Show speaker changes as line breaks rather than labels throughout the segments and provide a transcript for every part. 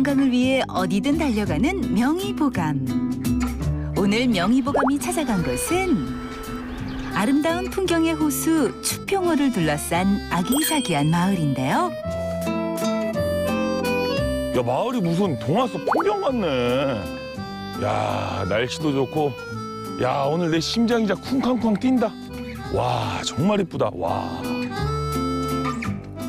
건강을 위해 어디든 달려가는 명의보감. 오늘 명의보감이 찾아간 곳은 아름다운 풍경의 호수 추평호를 둘러싼 아기자기한 마을인데요.
야, 마을이 무슨 동화 속 풍경 같네. 야, 날씨도 좋고. 야, 오늘 내 심장이 진짜 쿵쾅쿵 뛴다. 와, 정말 이쁘다. 와.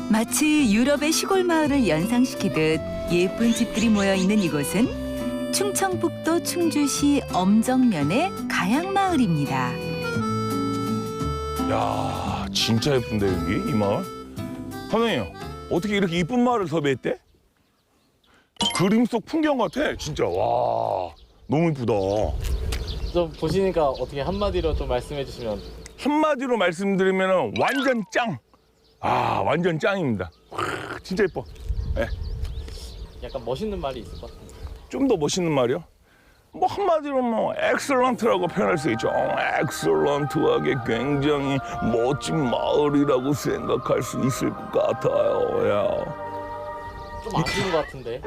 마치 유럽의 시골 마을을 연상시키듯 예쁜 집들이 모여있는 이곳은 충청북도 충주시 엄정면의 가양마을입니다.
야, 진짜 예쁜데 여기 이 마을. 선생님, 어떻게 이렇게 이쁜 마을을 섭외했대? 그림 속 풍경 같아, 진짜. 와, 너무 이쁘다.
좀 보시니까 어떻게 한마디로 좀 말씀해 주시면.
한마디로 말씀드리면 완전 짱. 아, 완전 짱입니다. 와, 진짜 예뻐. 네.
약간 멋있는 말이 있을 것 같은데.
좀 더 멋있는 말이요? 뭐 한마디로 뭐 엑셀런트라고 표현할 수 있죠. 엑셀런트하게 굉장히 멋진 마을이라고 생각할 수 있을 것 같아요. 야.
좀 아쉬운 것 같은데.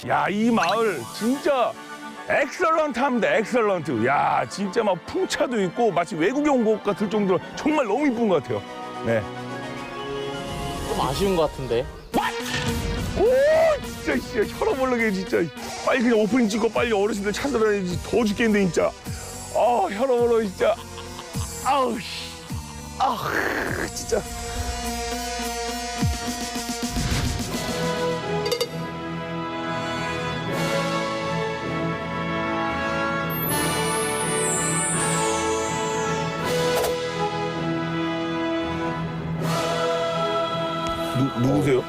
야, 이 마을 진짜 엑셀런트 합니다. 엑셀런트. 야, 진짜 막 풍차도 있고 마치 외국에 온 것 같을 정도로 정말 너무 이쁜 것 같아요. 네.
좀 아쉬운 것 같은데.
오, 진짜 혈압올라게 진짜. 빨리 그냥 오프닝 찍고 빨리 어르신들 찾아다니지. 더 죽겠는데 진짜. 아, 혈압올라 진짜. 아우 씨. 아, 진짜. 누구세요?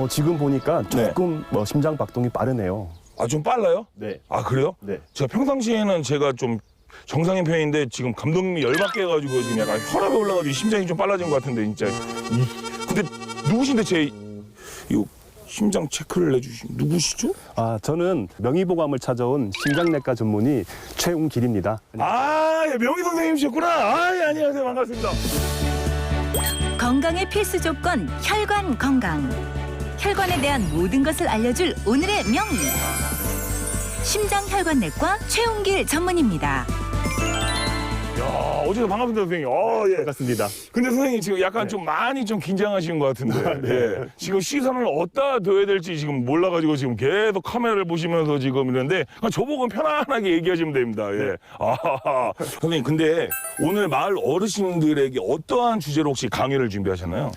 지금 보니까 조금 심장 박동이 빠르네요.
아, 좀 빨라요?
네.
아, 그래요?
네.
제가 평상시에는 제가 좀 정상인 편인데 지금 감독님이 열받게 해가지고 지금 약간 혈압이 올라가지고 심장이 좀 빨라진 것 같은데 진짜. 근데 누구신데 제 이 심장 체크를 해주신 누구시죠?
아, 저는 명의보감을 찾아온 심장내과 전문의 최웅길입니다.
아, 예, 명희 선생님이셨구나. 아, 예, 안녕하세요. 반갑습니다.
건강의 필수 조건 혈관 건강. 혈관에 대한 모든 것을 알려줄 오늘의 명의. 심장혈관내과 최웅길 전문입니다.
야, 어제도 반갑습니다, 선생님. 예.
반갑습니다.
근데 선생님 지금 약간 좀 많이 좀 긴장하신 것 같은데.
네.
예. 지금 시선을 어디다 둬야 될지 지금 몰라가지고 지금 계속 카메라를 보시면서 지금 이러는데 그냥 저보고 편안하게 얘기하시면 됩니다. 예. 아, 선생님 근데 오늘 마을 어르신들에게 어떠한 주제로 혹시 강의를 준비하셨나요?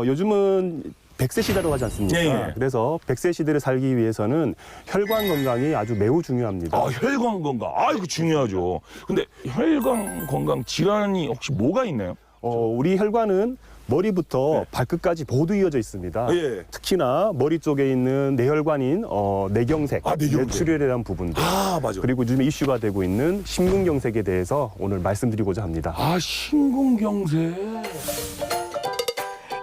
요즘은 100세 시대로 가지 않습니까?
예, 예.
그래서 100세 시대를 살기 위해서는 혈관 건강이 아주 매우 중요합니다.
아, 혈관 건강. 아, 이거 중요하죠. 근데 혈관 건강 질환이 혹시 뭐가 있나요?
우리 혈관은 머리부터
네.
발끝까지 모두 이어져 있습니다.
예.
특히나 머리 쪽에 있는 뇌혈관인 뇌경색,
아, 뇌경색.
뇌출혈이라는 부분들,
아, 맞아.
그리고 요즘에 이슈가 되고 있는 심근경색에 대해서 오늘 말씀드리고자 합니다.
아, 심근경색.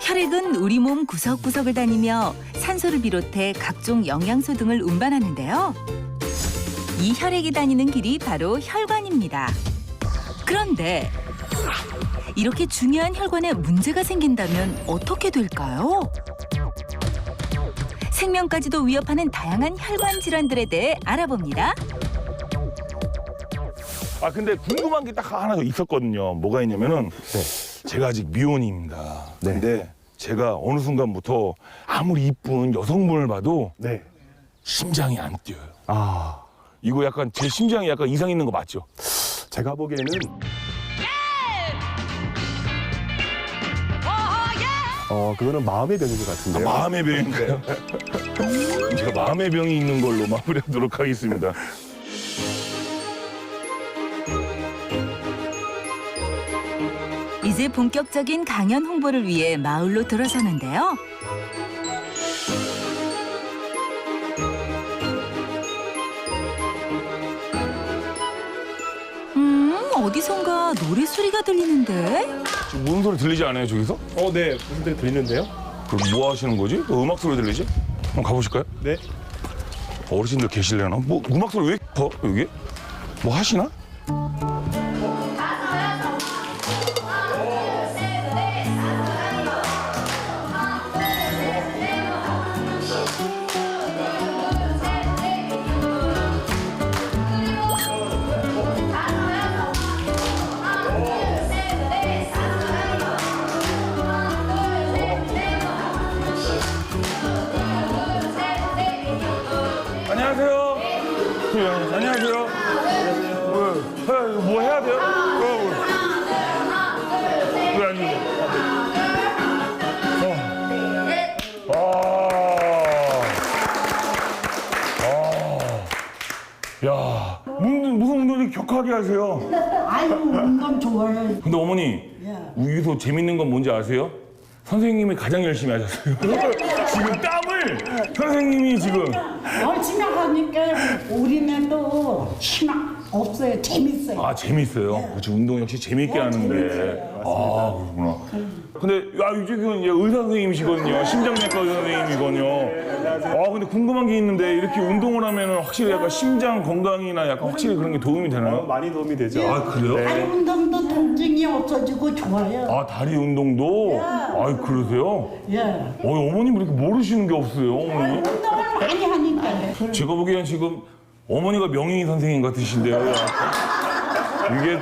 혈액은 우리 몸 구석구석을 다니며 산소를 비롯해 각종 영양소 등을 운반하는데요. 이 혈액이 다니는 길이 바로 혈관입니다. 그런데 이렇게 중요한 혈관에 문제가 생긴다면 어떻게 될까요? 생명까지도 위협하는 다양한 혈관 질환들에 대해 알아봅니다.
아, 근데 궁금한 게 딱 하나 더 있었거든요. 뭐가 있냐면은 제가 아직 미혼입니다.
네.
근데 제가 어느 순간부터 아무리 이쁜 여성분을 봐도
네.
심장이 안 뛰어요.
아,
이거 약간 제 심장이 약간 이상 있는 거 맞죠?
제가 보기에는 그거는 마음의 병인 것 같은데요.
마음의 병인가요? 제가 마음의 병이 있는 걸로 마무리하도록 하겠습니다.
이제 본격적인 강연 홍보를 위해 마을로 들어서는데요. 어디선가 노래소리가 들리는데?
지금 무슨 소리 들리지 않아요, 저기서?
네. 무슨 소리 들리는데요?
그럼 뭐 하시는 거지? 음악 소리 들리지? 한번 가보실까요?
네.
어르신들 계실려나? 뭐 음악 소리 왜 커, 여기? 뭐 하시나? 안녕하세요. 뭐 해야 돼요? 왜 아니? 야, 무슨 운동을 격하게 하세요?
아유, 운동 좋아요.
근데 어머니, 여기서 재밌는 건 뭔지 아세요? 선생님이 가장 열심히 하셨어요. 지금 땀을 선생님이 지금.
열심히 하니까 우리는 또 희망 없어요. 재밌어요.
아, 재밌어요. 그렇지, 운동 역시 재밌게 하는데.
재밌어요.
아, 그렇구나. 근데, 이쪽은 이제 의사 선생님이시거든요. 심장내과 의사 선생님이거든요. 아, 근데 궁금한 게 있는데, 이렇게 운동을 하면 확실히 약간 심장 건강이나 약간 확실히 그런 게 도움이 되나요?
많이 도움이 되죠.
아, 그래요?
다리 운동도 통증이 없어지고 좋아요.
아, 다리 운동도? 아, 그러세요?
예.
어머님 이렇게 모르시는 게 없어요, 어머니?
운동을 많이 하니까요.
제가 보기엔 지금 어머니가 명의 선생님 같으신데요. 이게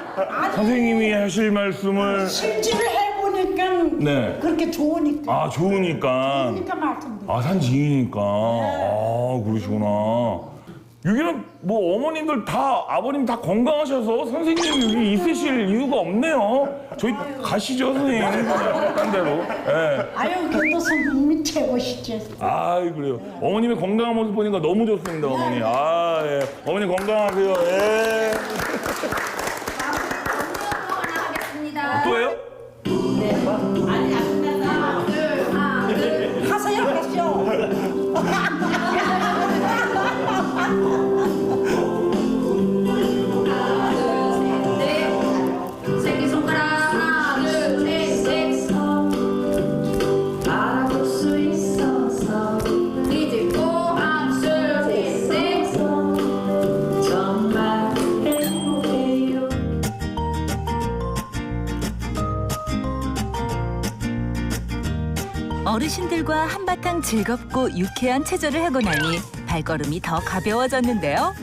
선생님이 하실 말씀을
실질을 해보니까
네.
그렇게 좋으니까.
아 좋으니까
그러니까 말씀드려요.
아 산지이니까 아 그러시구나. 여기는 뭐 어머님들 다 아버님 다 건강하셔서 선생님 여기 있으실 이유가 없네요. 저희 가시죠 선생님 딴 데로. 예.
아유, 그래도 선생님이 최고시죠.
아 그래요. 어머님의 건강한 모습 보니까 너무 좋습니다 어머니. 아 예. 어머니 건강하세요. 예. 또예요?
하세요, 하세요.
새끼손가락 하나 둘셋넷 알아볼 수 있어서 뒤집고 하나 둘셋넷 정말 행복해요.
어르신들과 한바탕 즐겁고 유쾌한 체조를 하고 나니 발걸음이 더 가벼워졌는데요.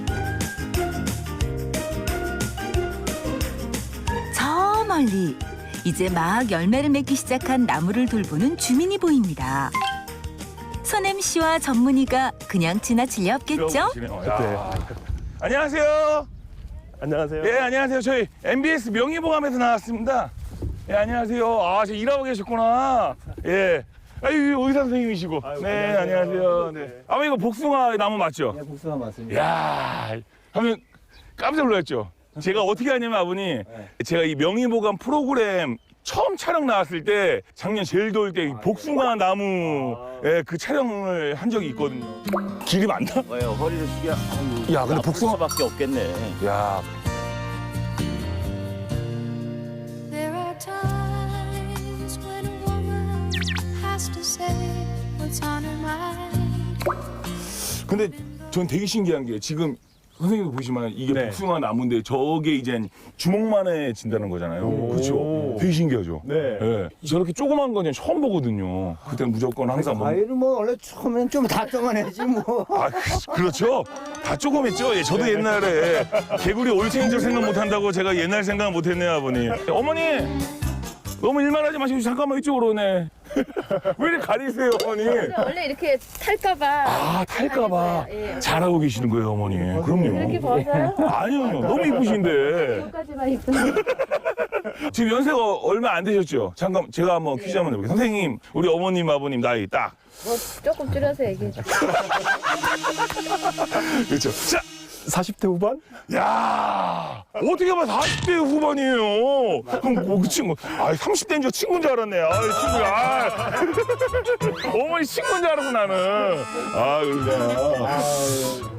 저 멀리 이제 막 열매를 맺기 시작한 나무를 돌보는 주민이 보입니다. 손엠 씨와 전문의가 그냥 지나칠 리 없겠죠?
야. 안녕하세요.
안녕하세요.
예, 안녕하세요. 저희 MBS 명의보감에서 나왔습니다. 예, 안녕하세요. 아, 저 일하고 계셨구나. 예. 아유, 의사 선생님이시고. 네, 안녕하세요. 네. 아마 이거 복숭아 나무 맞죠?
네, 복숭아 맞습니다.
야, 하면 깜짝 놀랐죠. 제가 어떻게 하냐면 아버님, 제가 이 명의보감 프로그램 처음 촬영 나왔을 때 작년 제일 더울 때 복숭아 나무 예, 그 촬영을 한 적이 있거든요. 길이 많나?
왜요? 허리를 숙여. 아이고,
야, 근데
아플
복숭아-
수밖에 없겠네.
야,
There are times when a woman has to say what's on her mind.
근데 전 되게 신기한 게 지금 선생님 보시면 이게
네.
복숭아 나무인데 저게 이제 주먹만에 진다는 거잖아요. 그렇죠. 되게 신기하죠.
네.
예. 저렇게 조그만 건 처음 보거든요. 그때 무조건 항상 뭐.
과일은 뭐 원래 처음엔 좀 다정하지 뭐.
아, 그렇죠. 다 조금했죠. 예, 저도 옛날에 개구리 올챙인 줄 생각 못 한다고 제가 옛날 생각 못 했네요, 아버님. 어머니! 너무 일만 하지 마시고 잠깐만 이쪽으로 오네. 왜 이렇게 가리세요, 어머니?
원래 이렇게 탈까봐.
아, 탈까봐.
예.
잘하고 계시는 거예요, 어머니.
이렇게
그럼요.
벗어요?
아니요, 너무 이쁘신데.
여기까지만 입으면.
지금 연세가 얼마 안 되셨죠? 잠깐, 제가 한번 퀴즈 한번 해볼게요. 선생님, 우리 어머님, 아버님 나이 딱.
뭐 조금 줄여서 얘기해 줘.
그렇죠. 자!
40대 후반?
야 어떻게 보면 40대 후반이에요. 그럼 뭐 그 친구, 30대인 줄 친구인 줄 알았네. 친구야. 어머니 친구인 줄 알았어 나는. 그러니까.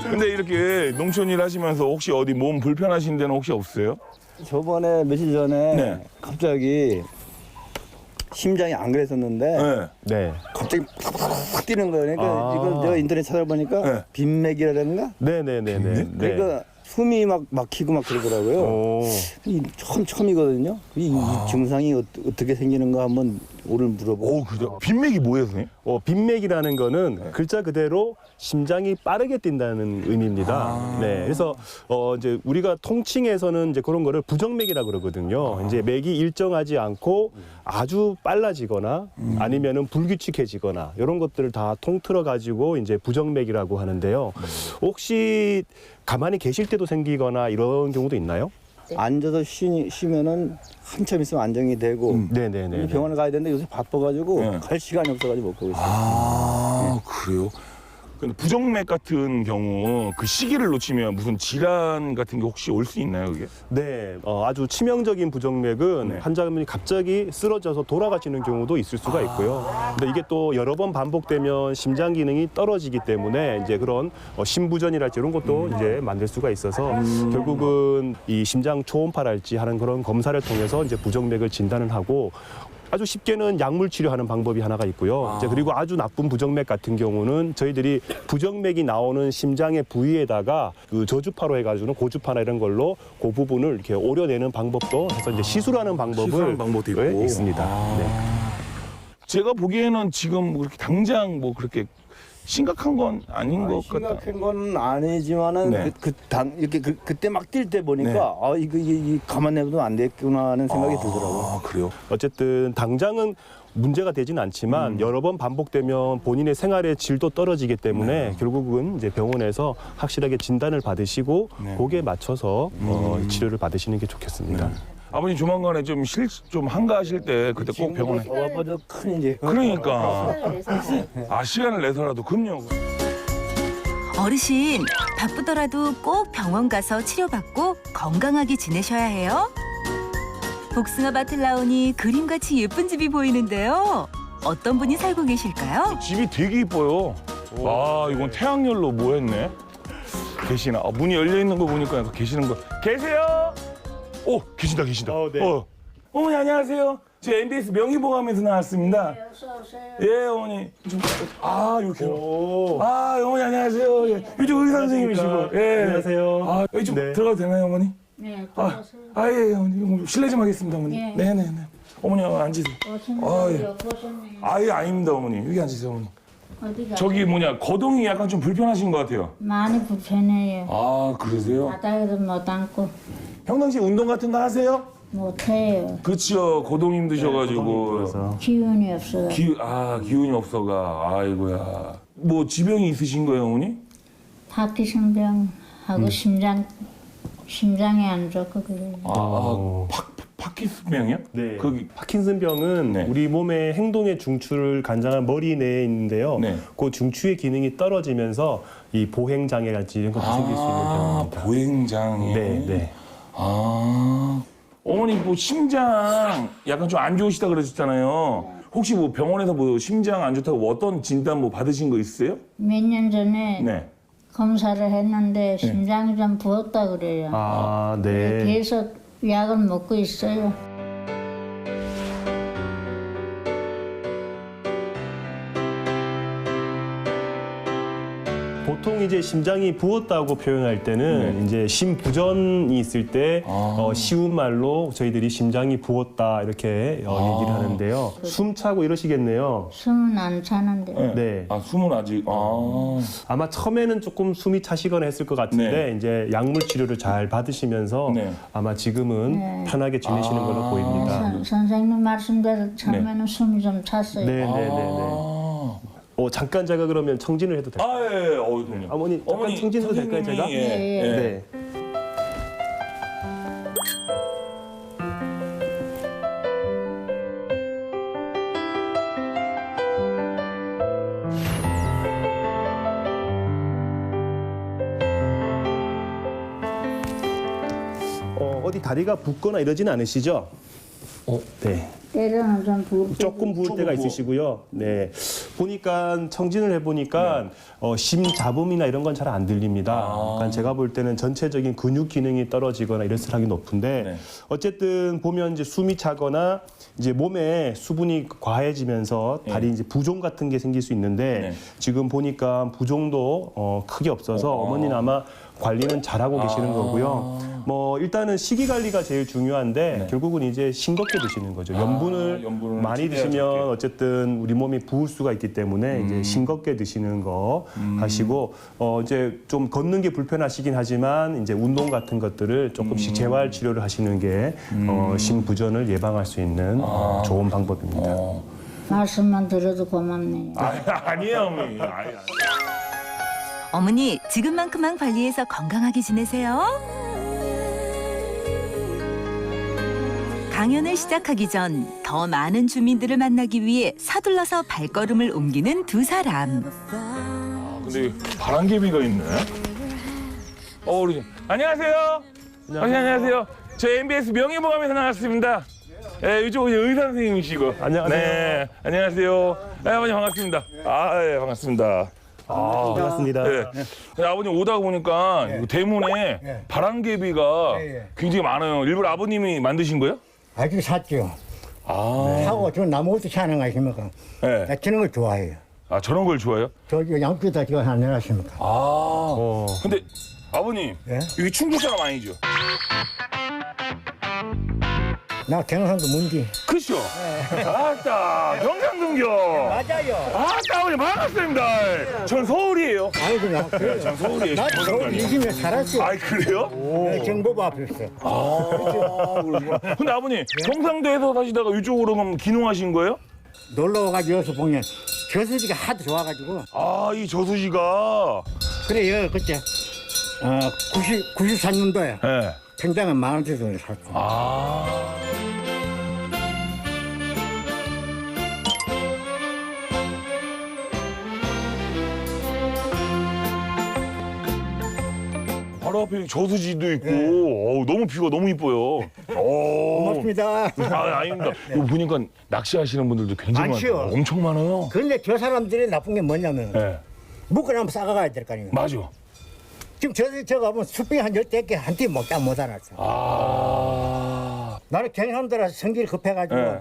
근데 이렇게 농촌 일 하시면서 혹시 어디 몸 불편하신 데는 혹시 없어요?
저번에 며칠 전에
네.
갑자기 심장이 안 그랬었는데
네.
네.
갑자기 팍 뛰는 거예요. 그러니까
아.
이거 내가 인터넷 찾아보니까
네.
빈맥이라든가
네네네네.
그러니까 숨이 막 막히고 막 그러더라고요.
오.
이 처음이거든요. 이 증상이 어떻게 생기는가 한번 오늘 물어보고.
그죠. 빈맥이 뭐예요, 선생님?
빈맥이라는 거는 글자 그대로 심장이 빠르게 뛴다는 의미입니다. 네, 그래서 이제 우리가 통칭해서는 이제 그런 거를 부정맥이라고 그러거든요. 이제 맥이 일정하지 않고 아주 빨라지거나 아니면은 불규칙해지거나 이런 것들을 다 통틀어 가지고 이제 부정맥이라고 하는데요. 혹시 가만히 계실 때도 생기거나 이런 경우도 있나요?
앉아서 쉬면은 한참 있으면 안정이 되고
네네네.
병원에 가야 되는데 요새 바빠가지고
네.
갈 시간이 없어가지고 못 가고 있어요.
아, 그래요? 근데 부정맥 같은 경우 그 시기를 놓치면 무슨 질환 같은 게 혹시 올 수 있나요, 그게?
네, 아주 치명적인 부정맥은
네.
환자분이 갑자기 쓰러져서 돌아가시는 경우도 있을 수가 있고요. 근데 이게 또 여러 번 반복되면 심장 기능이 떨어지기 때문에 이제 그런 심부전이랄지 이런 것도 이제 만들 수가 있어서 결국은 이 심장 초음파랄지 하는 그런 검사를 통해서 이제 부정맥을 진단을 하고 아주 쉽게는 약물 치료하는 방법이 하나가 있고요. 이제 그리고 아주 나쁜 부정맥 같은 경우는 저희들이 부정맥이 나오는 심장의 부위에다가 그 저주파로 해가지고는 고주파나 이런 걸로 그 부분을 이렇게 오려내는 방법도 해서 이제 시술하는 방법을
시술하는 방법도 있고.
있습니다. 네.
제가 보기에는 지금 뭐 그렇게 당장 뭐 그렇게 심각한 건 아닌 것 같다.
심각한 건 아니지만은
네.
그때 막 뛸 때 보니까
네.
이거 가만 내버려도 안 되겠구나 하는 생각이 들더라고요.
아, 그래요?
어쨌든 당장은 문제가 되지는 않지만 여러 번 반복되면 본인의 생활의 질도 떨어지기 때문에 결국은 이제 병원에서 확실하게 진단을 받으시고
네.
거기에 맞춰서 치료를 받으시는 게 좋겠습니다.
아버님 조만간에 좀 한가하실 때 그때 꼭 병원에.
아빠도 큰 이제
그러니까. 아, 시간을 내서라도 그럼요.
어르신 바쁘더라도 꼭 병원 가서 치료받고 건강하게 지내셔야 해요. 복숭아 밭을 나오니 그림같이 예쁜 집이 보이는데요. 어떤 분이 살고 계실까요?
집이 되게 이뻐요. 와, 이건 태양열로 뭐 했네? 계시나? 아, 문이 열려 있는 거 보니까 계시는 거. 계세요? 오, 계신다.
네.
어머니 안녕하세요. 저 MBS 명의보감에서 나왔습니다. 예, 어머니. 이렇게. 아, 어머니 안녕하세요. 예, 요즘 의사 선생님이시고. 예.
안녕하세요.
아, 여기 좀
네.
들어가도 되나요, 어머니?
네,
예, 어머니. 실례 좀 하겠습니다, 어머니.
예.
네네네. 어머니, 앉으세요. 예.
보셨네요.
예, 아닙니다, 어머니. 여기 앉으세요, 어머니.
어디가?
저기 거동이 약간 좀 불편하신 것 같아요.
많이 불편해요.
아, 그러세요?
바닥에도 못 앉고
평상시 운동 같은 거 하세요?
못해요.
그렇죠. 거동 힘드셔가지고.
그래서
기운이 없어요.
기운이 없어가. 아이고야. 뭐 지병이 있으신 거예요, 어머니?
파키슨병하고 심장이 안 좋고 그래요.
파킨슨병이요?
네.
거기.
파킨슨병은
네.
우리 몸의 행동의 중추를 관장한 머리 내에 있는데요.
네.
그 중추의 기능이 떨어지면서 이 보행 장애랄지 이런 것도 생길 수 있는 병입니다.
보행장애.
네, 네.
어머니 뭐 심장 약간 좀 안 좋으시다 그러셨잖아요. 혹시 뭐 병원에서 뭐 심장 안 좋다고 뭐 어떤 진단 뭐 받으신 거 있으세요?
몇 년 전에
네.
검사를 했는데 심장이 좀 부었다 그래요.
아, 네.
계속 약을 먹고 있어요.
보통 이제 심장이 부었다고 표현할 때는 이제 심부전이 있을 때 쉬운 말로 저희들이 심장이 부었다 이렇게 얘기를 하는데요. 숨 차고 이러시겠네요.
숨은 안 차는데.
네.
아, 숨은 아직.
아마 처음에는 조금 숨이 차시거나 했을 것 같은데 이제 약물 치료를 잘 받으시면서
네.
아마 지금은 편하게 지내시는 걸로 보입니다.
선생님 말씀대로 처음에는 숨이 좀 찼어요.
네네네네. 잠깐 제가 그러면 청진을 해도 될까요?
예. 그럼요.
어머니 잠깐 청진해도 될까요, 제가?
선생님이, 예.
네. 어디 다리가 붓거나 이러지는 않으시죠? 네.
때로는 좀 부을 때
조금 부을 때가 있으시고요. 네. 보니까 청진을 해보니까 심 잡음이나 이런 건 잘 안 들립니다. 그러니까 제가 볼 때는 전체적인 근육 기능이 떨어지거나 일어스락이 높은데
네.
어쨌든 보면 이제 숨이 차거나 이제 몸에 수분이 과해지면서 다리 이제 부종 같은 게 생길 수 있는데
네.
지금 보니까 부종도 크게 없어서 어머니는 아마 관리는 잘하고 계시는 거고요. 뭐 일단은 식이 관리가 제일 중요한데 결국은 이제 싱겁게 드시는 거죠. 연분을 많이
최대한
드시면
적게.
어쨌든 우리 몸이 부을 수가 있기 때문에 이제 싱겁게 드시는 거 하시고 이제 좀 걷는 게 불편하시긴 하지만 이제 운동 같은 것들을 조금씩 재활 치료를 하시는 게 심부전을 예방할 수 있는 좋은 방법입니다.
말씀만 들어도 고맙네요.
아니에요, 어머니. 아니.
어머니, 지금만큼만 관리해서 건강하게 지내세요. 강연을 시작하기 전 더 많은 주민들을 만나기 위해 서둘러서 발걸음을 옮기는 두 사람.
근데 바람개비가 있네. 우리 안녕하세요. 안녕하세요. 저 MBS 명예보감에서 나왔습니다. 예, 이쪽 의사 선생님이시고.
안녕하세요.
네, 안녕하세요. 네, 아버님 반갑습니다. 예, 반갑습니다.
반갑습니다.
네. 아버님 오다 보니까 대문에 바람개비가 굉장히 많아요. 일부러 아버님이 만드신 거예요?
아주 샀죠.
아,
사고 저 나무부터 사는 거 아십니까?
네.
나 저런 걸 좋아해요.
아 저런 걸 좋아해요?
저기 양쪽에다 지금 하나 내놨습니까?
근데 아버님
예?
여기 충북 사람 아니죠?
나 경상도 문디.
그죠? 아따 경상동교.
맞아요.
아따 아버님 반갑습니다. 전 서울이에요.
아니 그냥 그래요.
전 서울이에요.
나도 서울 20년 살았어.
아 그래요?
네, 정보부 앞에서.
근데 아버님 경상도에서 사시다가 이쪽으로 그럼 기농하신 거예요?
놀러 와가지고 여기서 보면 저수지가 하도 좋아가지고
아 이 저수지가.
그래 요 그때 94년도에
네.
평당은 10,000원 정도 샀어.
아. 바로 앞에 저수지도 있고, 어우, 너무 뷰가 너무 이뻐요.
고맙습니다.
아닙니다. 이거 보니까 낚시하시는 분들도 굉장히
많지요.
많아요. 엄청 많아요.
그런데 저 사람들이 나쁜 게 뭐냐면
네.
묶어놓으면 싸가가야 될 거 아니에요.
맞아.
지금 저기 가면 숯병이 한 10개 한 팀 못 알았어.
아.
나는 경상도라서 성질이 급해가지고
네.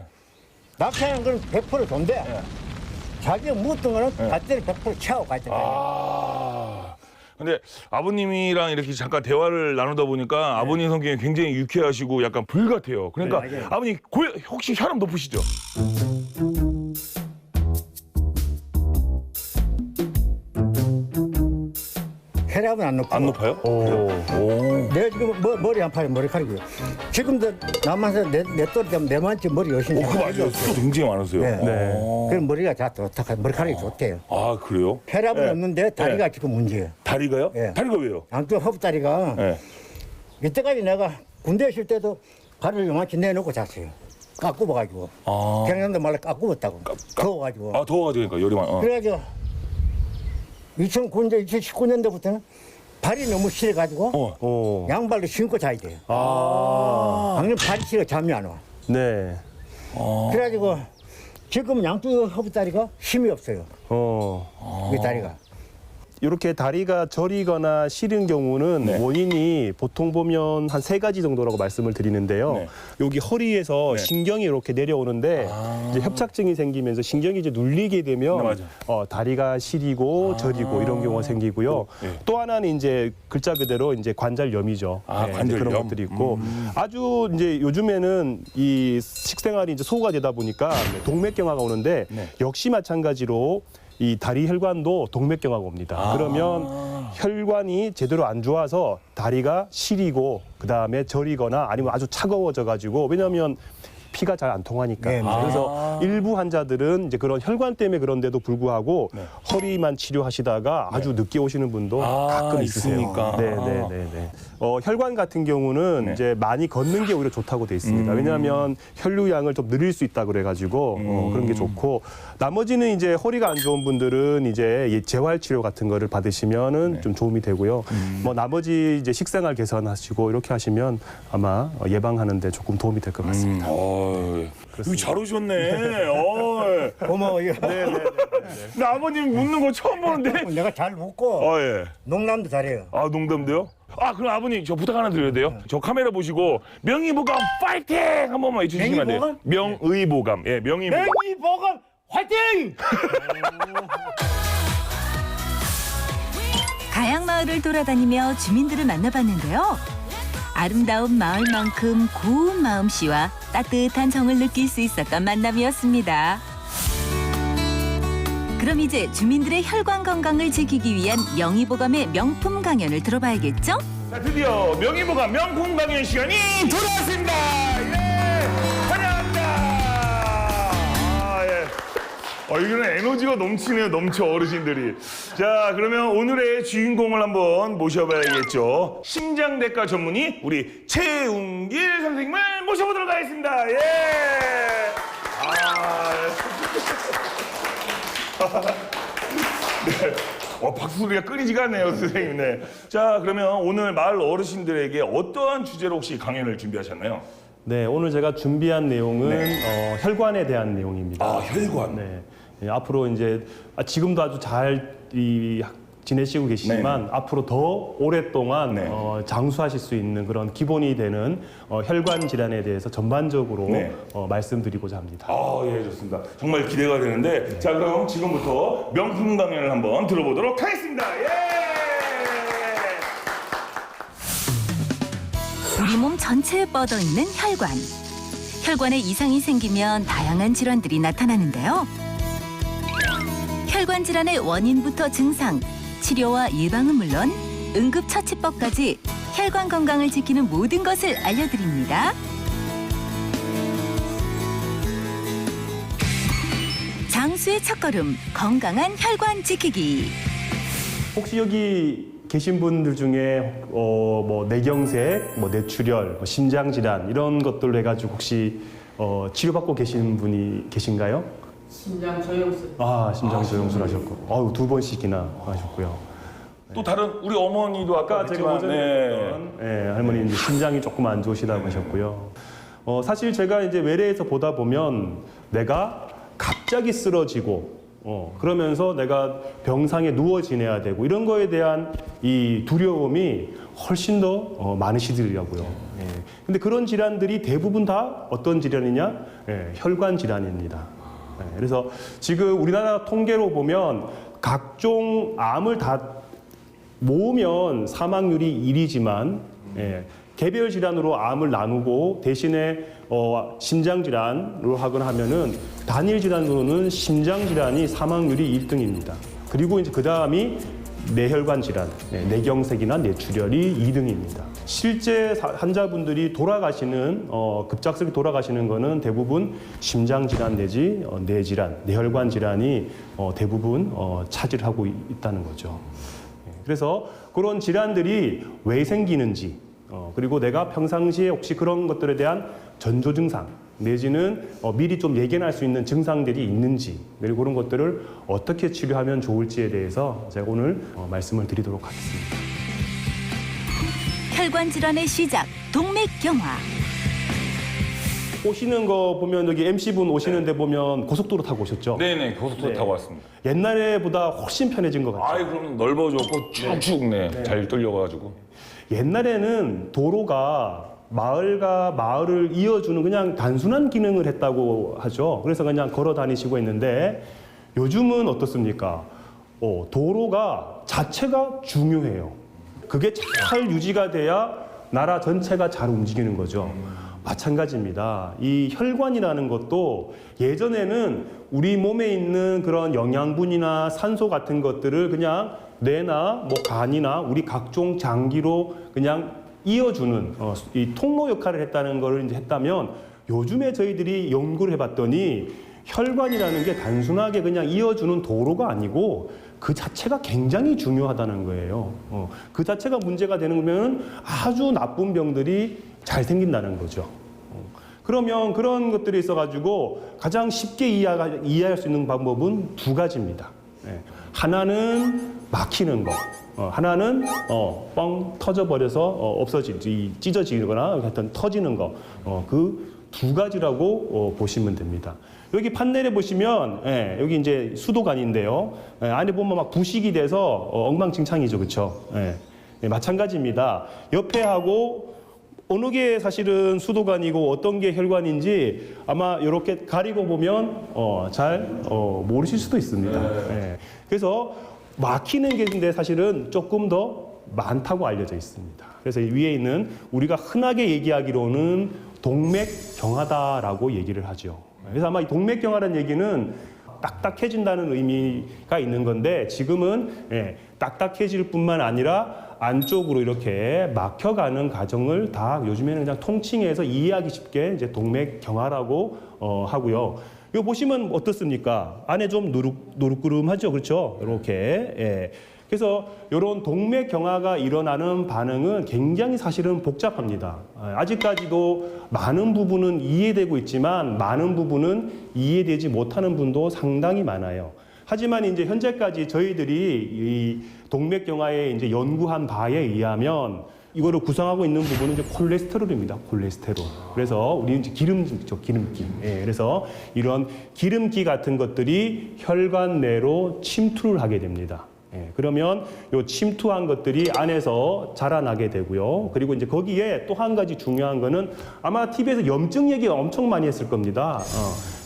낚시하는 건 100% 좋은데 자기가 묻던 거는 갈 때는 100% 채우고 가야 될 거 아니에요.
아. 근데 아버님이랑 이렇게 잠깐 대화를 나누다 보니까 아버님 성격이 굉장히 유쾌하시고 약간 불 같아요. 그러니까
네, 맞아요.
아버님 혹시 혈압 높으시죠?
혈압은 안 높고
안 높아요? 오.
내가 지금 머리 한 팔에 머리카락이요. 지금도 남한서 내 또래 되면 내만치 머리 열심히
그 맞아요. 수도 굉장히 많으세요.
네. 그럼 머리가 다 좋다. 머리카락이 좋대요.
아 그래요?
혈압은
네.
없는데 다리가 지금 문제예요.
다리가요?
네.
다리가 왜요?
양쪽 허브다리가
네.
이때까지 내가 군대 있을 때도 발을 요만치 내놓고 잤어요. 깎고봐가지고.
아.
경상도 말로 깎고봤다고. 더워가지고.
아 더워가지고 그러니까 열이 많아.
그래가지고 2019년도부터는 발이 너무 시려가지고 양발로 신고 자야 돼요. 방금 발이 시려 잠이 안 와.
네.
그래가지고 지금 양쪽 허브다리가 힘이 없어요. 이 다리가.
이렇게 다리가 저리거나 시린 경우는
네.
원인이 보통 보면 한 3가지 정도라고 말씀을 드리는데요.
네.
여기 허리에서
네.
신경이 이렇게 내려오는데 이제 협착증이 생기면서 신경이 이제 눌리게 되면
네, 맞아요.
다리가 시리고 저리고 이런 경우가 생기고요.
네.
또 하나는 이제 글자 그대로 이제 관절염이죠.
아,
이제
관절염?
그런 것들이 있고 아주 이제 요즘에는 이 식생활이 이제 소화가 되다 보니까 동맥경화가 오는데
네.
역시 마찬가지로 이 다리 혈관도 동맥경화가 옵니다. 그러면 혈관이 제대로 안 좋아서 다리가 시리고 그다음에 저리거나 아니면 아주 차가워져 가지고 왜냐하면 피가 잘 안 통하니까.
네, 네.
그래서 일부 환자들은 이제 그런 혈관 때문에 그런데도 불구하고 허리만 치료하시다가 아주 늦게 오시는 분도 가끔 있으세요.
있으니까.
네. 혈관 같은 경우는
네.
이제 많이 걷는 게 오히려 좋다고 돼 있습니다. 왜냐하면 혈류량을 좀 늘릴 수 있다 그래가지고 그런 게 좋고 나머지는 이제 허리가 안 좋은 분들은 이제 이 재활 치료 같은 거를 받으시면은 좀 도움이 되고요. 뭐 나머지 이제 식생활 개선하시고 이렇게 하시면 아마 예방하는데 조금 도움이 될 것 같습니다.
여기 잘 오셨네.
고마워요.
나 아버님 묻는 거 처음 보는데.
내가 잘 웃고
예.
농담도 잘해요.
아 농담도요? 아 그럼 아버님 저 부탁 하나 드려야 돼요? 저 카메라 보시고 명의보감 파이팅 한 번만 해주시면 안 돼요? 명의보감. 예, 명의보감.
명의보감 화이팅!
가양마을을 돌아다니며 주민들을 만나봤는데요. 아름다운 마을만큼 고운 마음씨와 따뜻한 정을 느낄 수 있었던 만남이었습니다. 그럼 이제 주민들의 혈관 건강을 지키기 위한 명의보감의 명품 강연을 들어봐야겠죠?
자, 드디어 명의보감 명품 강연 시간이 돌아왔습니다. 예, 환영합니다. 이거는 에너지가 넘치네요. 넘쳐 어르신들이. 자, 그러면 오늘의 주인공을 한번 모셔봐야겠죠. 심장내과 전문의 우리 최웅길 선생님을 모셔보도록 하겠습니다. 예. 네. 박수 소리가 끊이지가 않네요, 선생님. 네. 자, 그러면 오늘 마을 어르신들에게 어떠한 주제로 혹시 강연을 준비하셨나요?
네, 오늘 제가 준비한 내용은 혈관에 대한 내용입니다.
아, 혈관.
네. 예, 앞으로 이제 지금도 아주 잘 지내시고 계시지만 앞으로 더 오랫동안 장수하실 수 있는 그런 기본이 되는 혈관 질환에 대해서 전반적으로 말씀드리고자 합니다.
예, 좋습니다. 정말 기대가 되는데 자, 그럼 지금부터 명품 강연을 한번 들어보도록 하겠습니다. 예!
우리 몸 전체에 뻗어있는 혈관. 혈관에 이상이 생기면 다양한 질환들이 나타나는데요. 혈관 질환의 원인부터 증상, 치료와 예방은 물론 응급처치법까지 혈관 건강을 지키는 모든 것을 알려드립니다. 장수의 첫걸음, 건강한 혈관 지키기.
혹시 여기 계신 분들 중에 뭐 뇌경색, 뭐 뇌출혈, 뭐 심장 질환 이런 것들 해가지고 혹시 치료받고 계신 분이 계신가요?
심장 저염수.
심장 저염술 하셨고, 2번씩이나 하셨고요.
또 다른 우리 어머니도 아까
제가
했지만,
오전에 할머니 이제 심장이 조금 안 좋으시다고 하셨고요. 사실 제가 이제 외래에서 보다 보면 내가 갑자기 쓰러지고 그러면서 내가 병상에 누워 지내야 되고 이런 거에 대한 이 두려움이 훨씬 더 많으시더라고요. 근데 그런 질환들이 대부분 다 어떤 질환이냐? 혈관 질환입니다. 그래서 지금 우리나라 통계로 보면 각종 암을 다 모으면 사망률이 1이지만 개별 질환으로 암을 나누고 대신에 심장 질환으로 하거나 하면은 단일 질환으로는 심장 질환이 사망률이 1등입니다. 그리고 이제 그 다음이 뇌혈관 질환, 뇌경색이나 뇌출혈이 2등입니다. 실제 환자분들이 돌아가시는 급작스럽게 돌아가시는 거는 대부분 심장 질환 내지 뇌 질환, 뇌혈관 질환이 대부분 차지를 하고 있다는 거죠. 그래서 그런 질환들이 왜 생기는지 그리고 내가 평상시에 혹시 그런 것들에 대한 전조 증상 내지는 미리 좀 예견할 수 있는 증상들이 있는지 그리고 그런 것들을 어떻게 치료하면 좋을지에 대해서 제가 오늘 말씀을 드리도록 하겠습니다.
혈관 질환의 시작, 동맥경화.
오시는 거 보면 여기 MC분 오시는데 보면 고속도로 타고 오셨죠?
네네, 고속도로 타고 왔습니다.
옛날에보다 훨씬 편해진 것 같아요.
그럼 넓어졌고 쭉쭉 잘 뚫려가지고.
옛날에는 도로가 마을과 마을을 이어주는 그냥 단순한 기능을 했다고 하죠. 그래서 그냥 걸어 다니시고 했는데 요즘은 어떻습니까? 도로가 자체가 중요해요. 그게 잘 유지가 돼야 나라 전체가 잘 움직이는 거죠. 마찬가지입니다. 이 혈관이라는 것도 예전에는 우리 몸에 있는 그런 영양분이나 산소 같은 것들을 그냥 뇌나 뭐 간이나 우리 각종 장기로 그냥 이어주는 이 통로 역할을 했다는 걸 이제 했다면 요즘에 저희들이 연구를 해봤더니 혈관이라는 게 단순하게 그냥 이어주는 도로가 아니고 그 자체가 굉장히 중요하다는 거예요. 그 자체가 문제가 되는 거면 아주 나쁜 병들이 잘 생긴다는 거죠. 그러면 그런 것들이 있어가지고 가장 쉽게 이해할 수 있는 방법은 두 가지입니다. 하나는 막히는 거, 하나는 뻥 터져버려서 찢어지거나 하여튼 터지는 거, 그 두 가지라고 보시면 됩니다. 여기 판넬에 보시면 여기 이제 수도관인데요. 안에 보면 막 부식이 돼서 엉망진창이죠, 그렇죠? 마찬가지입니다. 옆에 하고 어느 게 사실은 수도관이고 어떤 게 혈관인지 아마 이렇게 가리고 보면 잘 모르실 수도 있습니다. 그래서 막히는 게 근데 사실은 조금 더 많다고 알려져 있습니다. 그래서 이 위에 있는 우리가 흔하게 얘기하기로는 동맥경화다라고 얘기를 하죠. 그래서 아마 이 동맥경화라는 얘기는 딱딱해진다는 의미가 있는 건데 지금은 딱딱해질 뿐만 아니라 안쪽으로 이렇게 막혀가는 과정을 다 요즘에는 그냥 통칭해서 이해하기 쉽게 이제 동맥경화라고 하고요. 이거 보시면 어떻습니까? 안에 좀 노릇구름하죠, 그렇죠? 이렇게. 그래서 이런 동맥경화가 일어나는 반응은 굉장히 사실은 복잡합니다. 아직까지도 많은 부분은 이해되고 있지만 많은 부분은 이해되지 못하는 분도 상당히 많아요. 하지만 이제 현재까지 저희들이 이 동맥경화에 이제 연구한 바에 의하면 이거를 구성하고 있는 부분은 이제 콜레스테롤입니다. 콜레스테롤. 그래서 우리는 이제 기름기죠, 기름기. 그래서 이런 기름기 같은 것들이 혈관 내로 침투를 하게 됩니다. 그러면 요 침투한 것들이 안에서 자라나게 되고요. 그리고 이제 거기에 또 한 가지 중요한 거는 아마 TV에서 염증 얘기 엄청 많이 했을 겁니다.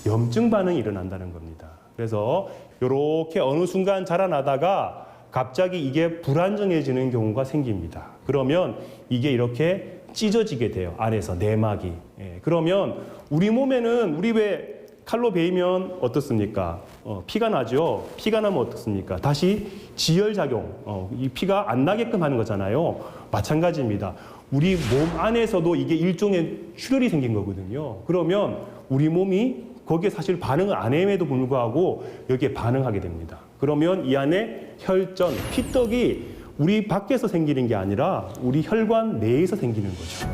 염증 반응이 일어난다는 겁니다. 그래서 요렇게 어느 순간 자라나다가 갑자기 이게 불안정해지는 경우가 생깁니다. 그러면 이게 이렇게 찢어지게 돼요. 안에서 내막이. 그러면 우리 몸에는 우리 왜 칼로 베이면 어떻습니까? 피가 나죠. 피가 나면 어떻습니까? 다시 지혈작용, 이 피가 안 나게끔 하는 거잖아요. 마찬가지입니다. 우리 몸 안에서도 이게 일종의 출혈이 생긴 거거든요. 그러면 우리 몸이 거기에 사실 반응을 안 함에도 불구하고 여기에 반응하게 됩니다. 그러면 이 안에 혈전, 피떡이 우리 밖에서 생기는 게 아니라 우리 혈관 내에서 생기는 거죠.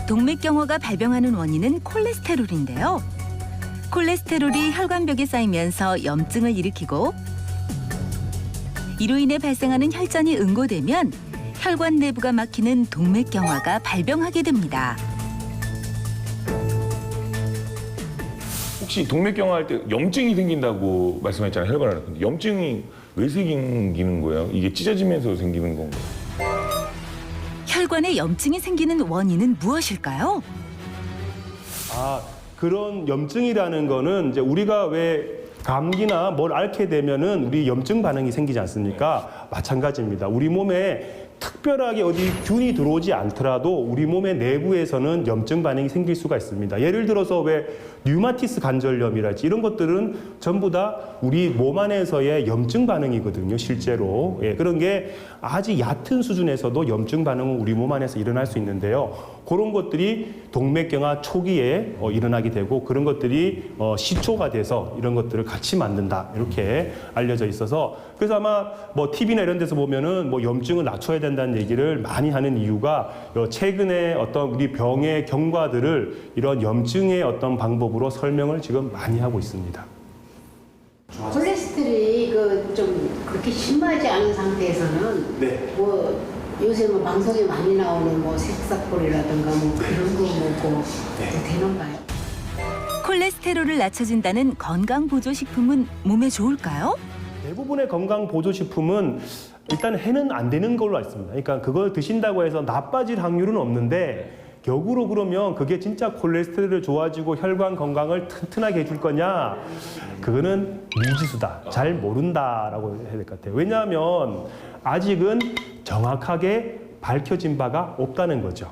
동맥경화가 발병하는 원인은 콜레스테롤인데요. 콜레스테롤이 혈관벽에 쌓이면서 염증을 일으키고 이로 인해 발생하는 혈전이 응고되면 혈관 내부가 막히는 동맥경화가 발병하게 됩니다.
혹시 동맥경화 할 때 염증이 생긴다고 말씀하셨잖아요. 혈관 안에. 근데 염증이 왜 생기는 거예요? 이게 찢어지면서 생기는 건가요?
혈관에 염증이 생기는 원인은 무엇일까요?
그런 염증이라는 거는 이제 우리가 왜 감기나 뭘 앓게 되면은 우리 염증 반응이 생기지 않습니까? 마찬가지입니다. 우리 몸에 특별하게 어디 균이 들어오지 않더라도 우리 몸의 내부에서는 염증 반응이 생길 수가 있습니다. 예를 들어서 왜 류마티스 관절염이랄지 이런 것들은 전부 다 우리 몸 안에서의 염증 반응이거든요, 실제로. 그런 게 아주 얕은 수준에서도 염증 반응은 우리 몸 안에서 일어날 수 있는데요. 그런 것들이 동맥경화 초기에 일어나게 되고 그런 것들이 시초가 돼서 이런 것들을 같이 만든다, 이렇게 알려져 있어서 그래서 아마 뭐 TV나 이런 데서 보면은 뭐 염증을 낮춰야 된다는 얘기를 많이 하는 이유가 최근에 어떤 우리 병의 경과들을 이런 염증의 어떤 방법으로 설명을 지금 많이 하고 있습니다.
콜레스테롤이 좀 그렇게 심하지 않은 상태에서는 뭐 요새 뭐 방송에 많이 나오는 뭐 색사골이라든가 뭐 그런 거 먹고 되는가요?
콜레스테롤을 낮춰준다는 건강보조식품은 몸에 좋을까요?
대부분의 건강보조식품은 일단 해는 안 되는 걸로 알습니다. 그러니까 그걸 드신다고 해서 나빠질 확률은 없는데 역으로 그러면 그게 진짜 콜레스테롤을 좋아지고 혈관 건강을 튼튼하게 해줄 거냐? 그거는 미지수다. 잘 모른다라고 해야 될 것 같아요. 왜냐하면 아직은 정확하게 밝혀진 바가 없다는 거죠.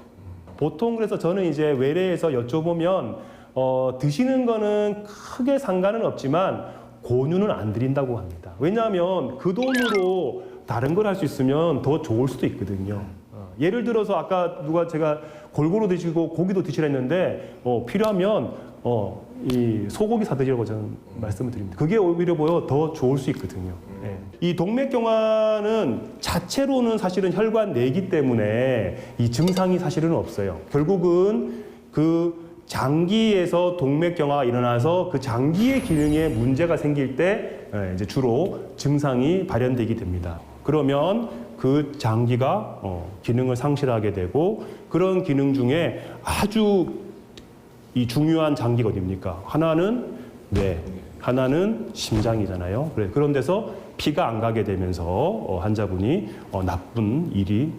보통 그래서 저는 이제 외래에서 여쭤보면 드시는 거는 크게 상관은 없지만 권유는 안 드린다고 합니다. 왜냐하면 그 돈으로 다른 걸 할 수 있으면 더 좋을 수도 있거든요. 예를 들어서 아까 제가 골고루 드시고 고기도 드시라 했는데 필요하면 이 소고기 사드시라고 저는 말씀을 드립니다. 그게 오히려 더 좋을 수 있거든요. 이 동맥경화는 자체로는 사실은 혈관 내이기 때문에 이 증상이 사실은 없어요. 결국은 그 장기에서 동맥경화가 일어나서 그 장기의 기능에 문제가 생길 때 이제 주로 증상이 발현되게 됩니다. 그러면 그 장기가 기능을 상실하게 되고 그런 기능 중에 아주 이 중요한 장기가 어디입니까? 하나는 뇌, 하나는 심장이잖아요. 그런 데서 피가 안 가게 되면서 환자분이 나쁜 일이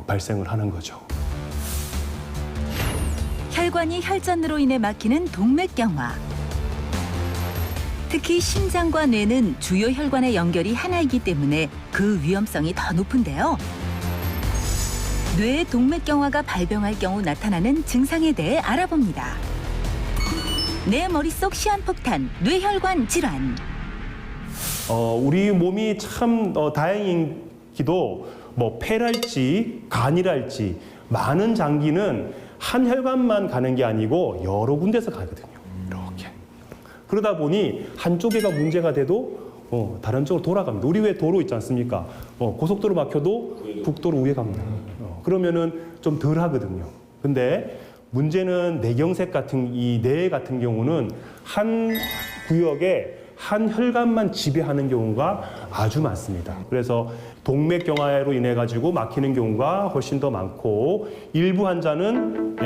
발생을 하는 거죠.
혈관이 혈전으로 인해 막히는 동맥경화. 특히 심장과 뇌는 주요 혈관의 연결이 하나이기 때문에 그 위험성이 더 높은데요. 뇌 동맥경화가 발병할 경우 나타나는 증상에 대해 알아봅니다. 내 머릿속 시한폭탄, 뇌혈관 질환.
우리 몸이 참 다행이기도 뭐 폐랄지 간이랄지 많은 장기는 한 혈관만 가는 게 아니고 여러 군데서 가거든요. 이렇게. 그러다 보니 한쪽에가 문제가 돼도 다른 쪽으로 돌아갑니다. 우리 왜 도로 있지 않습니까? 고속도로 막혀도 국도로 위에 갑니다. 그러면은 좀 덜 하거든요. 근데 문제는 뇌경색 같은 이 뇌 같은 경우는 한 구역에 한 혈관만 지배하는 경우가 아주 많습니다. 그래서 동맥경화로 인해 가지고 막히는 경우가 훨씬 더 많고 일부 환자는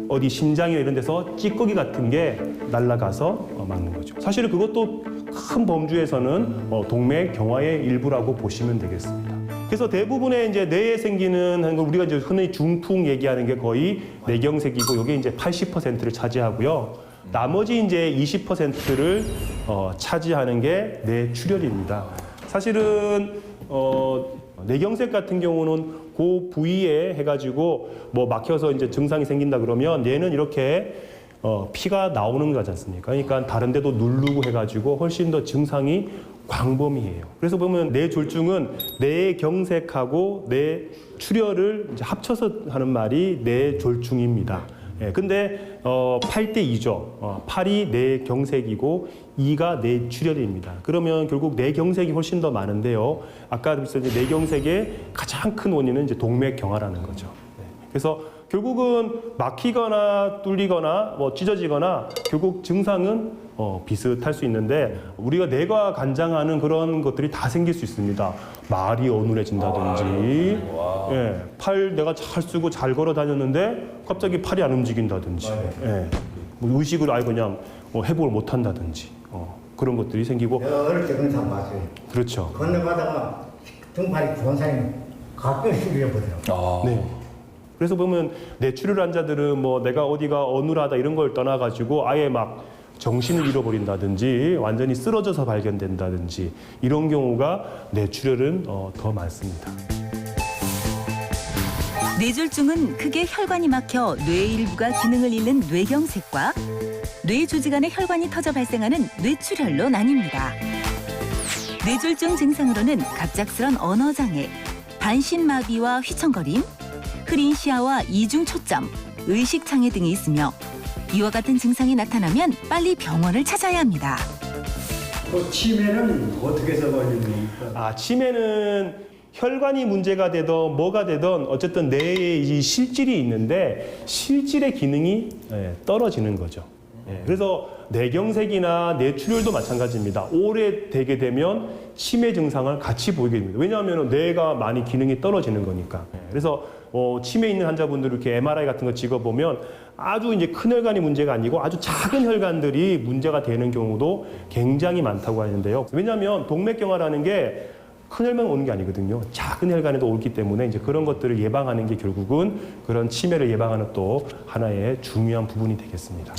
어디 심장이나 이런 데서 찌꺼기 같은 게 날아가서 막는 거죠. 사실은 그것도 큰 범주에서는 동맥경화의 일부라고 보시면 되겠습니다. 그래서 대부분의 이제 뇌에 생기는 우리가 이제 흔히 중풍 얘기하는 게 거의 뇌경색이고 이게 이제 80%를 차지하고요. 나머지 이제 20%를 차지하는 게 뇌출혈입니다. 사실은 뇌경색 같은 경우는 그 부위에 해가지고 뭐 막혀서 이제 증상이 생긴다 그러면 뇌는 이렇게 피가 나오는 거지 않습니까? 그러니까 다른 데도 누르고 해가지고 훨씬 더 증상이 광범위해요. 그래서 보면 뇌졸중은 뇌경색하고 뇌출혈을 이제 합쳐서 하는 말이 뇌졸중입니다. 근데 8대 2죠. 8이 뇌경색이고 2가 뇌출혈입니다. 그러면 결국 뇌경색이 훨씬 더 많은데요. 아까 비슷한 뇌경색의 가장 큰 원인은 이제 동맥경화라는 거죠. 그래서 결국은 막히거나 뚫리거나 뭐 찢어지거나 결국 증상은 비슷할 수 있는데 우리가 뇌가 관장하는 그런 것들이 다 생길 수 있습니다. 말이 어눌해진다든지, 팔 내가 잘 쓰고 잘 걸어 다녔는데 갑자기 팔이 안 움직인다든지, 뭐 의식을 아예 그냥 회복을 못 한다든지 그런 것들이 생기고.
어릴 때 그런 사람 봤어요.
그렇죠.
건너가다가 등팔이 부은 사람이 가끔씩 잃어버려요.
네. 그래서 보면 뇌출혈 환자들은 뭐 내가 어디가 어눌하다 이런 걸 떠나가지고 아예 막 정신을 잃어버린다든지 완전히 쓰러져서 발견된다든지 이런 경우가 뇌출혈은 더 많습니다.
뇌졸중은 크게 혈관이 막혀 뇌 일부가 기능을 잃는 뇌경색과 뇌 조직 안에 혈관이 터져 발생하는 뇌출혈로 나뉩니다. 뇌졸중 증상으로는 갑작스런 언어장애, 반신마비와 휘청거림, 흐린 시야와 이중 초점, 의식장애 등이 있으며 이와 같은 증상이 나타나면 빨리 병원을 찾아야 합니다.
치매는 어떻게 해서 걸리는 겁니까?
치매는 혈관이 문제가 되든 뭐가 되든 어쨌든 뇌에 이 실질이 있는데 실질의 기능이 떨어지는 거죠. 그래서 뇌경색이나 뇌출혈도 마찬가지입니다. 오래 되게 되면 치매 증상을 같이 보이게 됩니다. 왜냐하면 뇌가 많이 기능이 떨어지는 거니까. 그래서 치매 있는 환자분들 이렇게 MRI 같은 거 찍어보면 아주 이제 큰 혈관이 문제가 아니고 아주 작은 혈관들이 문제가 되는 경우도 굉장히 많다고 하는데요. 왜냐하면 동맥경화라는 게 큰 혈관 오는 게 아니거든요. 작은 혈관에도 오기 때문에 이제 그런 것들을 예방하는 게 결국은 그런 치매를 예방하는 또 하나의 중요한 부분이 되겠습니다.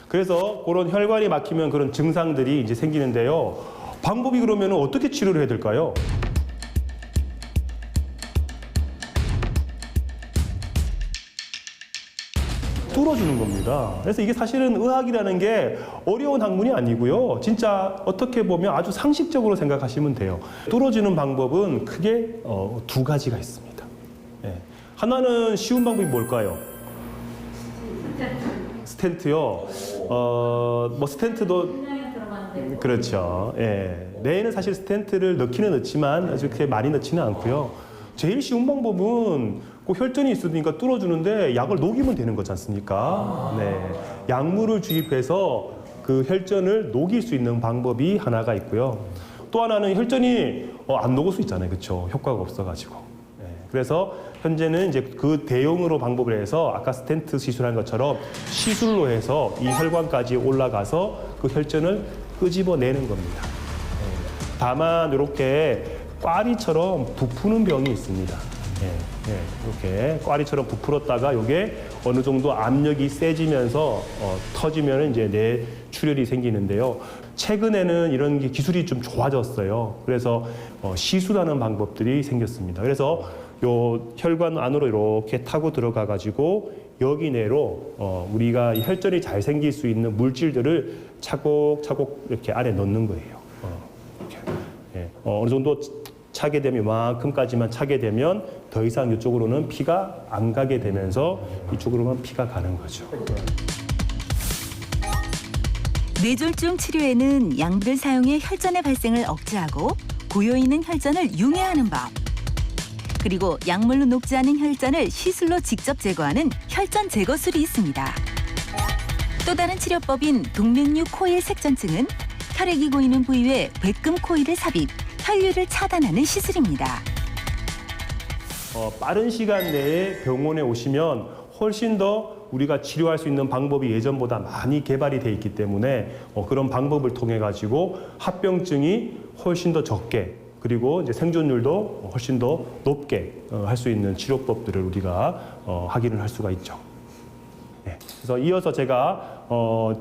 그래서 그런 혈관이 막히면 그런 증상들이 이제 생기는데요. 방법이 그러면 어떻게 치료를 해야 될까요? 뚫어주는 겁니다. 그래서 이게 사실은 의학이라는 게 어려운 학문이 아니고요. 진짜 어떻게 보면 아주 상식적으로 생각하시면 돼요. 뚫어주는 방법은 크게 두 가지가 있습니다. 하나는 쉬운 방법이 뭘까요? 스텐트요. 뭐 스텐트도 그렇죠. 뇌에는 사실 스텐트를 넣기는 넣지만 아주 그렇게 많이 넣지는 않고요. 제일 쉬운 방법은 그 혈전이 있으니까 뚫어주는데 약을 녹이면 되는 거지 않습니까? 약물을 주입해서 그 혈전을 녹일 수 있는 방법이 하나가 있고요. 또 하나는 혈전이 안 녹을 수 있잖아요, 그렇죠? 효과가 없어가지고. 그래서 현재는 이제 그 대용으로 방법을 해서 아까 스텐트 시술한 것처럼 시술로 해서 이 혈관까지 올라가서 그 혈전을 끄집어내는 겁니다. 다만 이렇게 꽈리처럼 부푸는 병이 있습니다. 이렇게 꽈리처럼 부풀었다가 이게 어느 정도 압력이 세지면서 터지면 이제 뇌출혈이 생기는데요. 최근에는 이런 게 기술이 좀 좋아졌어요. 그래서 시술하는 방법들이 생겼습니다. 그래서 요 혈관 안으로 이렇게 타고 들어가 가지고 여기 내로 우리가 혈전이 잘 생길 수 있는 물질들을 차곡차곡 이렇게 안에 넣는 거예요. 이렇게. 어느 정도 차게 되면 이만큼까지만 차게 되면 더 이상 이쪽으로는 피가 안 가게 되면서 이쪽으로만 피가 가는 거죠.
뇌졸중 치료에는 약물을 사용해 혈전의 발생을 억제하고 고여 있는 혈전을 융해하는 법. 그리고 약물로 녹지 않은 혈전을 시술로 직접 제거하는 혈전 제거술이 있습니다. 또 다른 치료법인 동맥류 코일 색전증은 혈액이 고이는 부위에 백금 코일을 삽입, 혈류를 차단하는 시술입니다.
빠른 시간 내에 병원에 오시면 훨씬 더 우리가 치료할 수 있는 방법이 예전보다 많이 개발이 돼 있기 때문에 그런 방법을 통해 가지고 합병증이 훨씬 더 적게 그리고 이제 생존율도 훨씬 더 높게 할 수 있는 치료법들을 우리가 확인을 할 수가 있죠. 네. 그래서 이어서 제가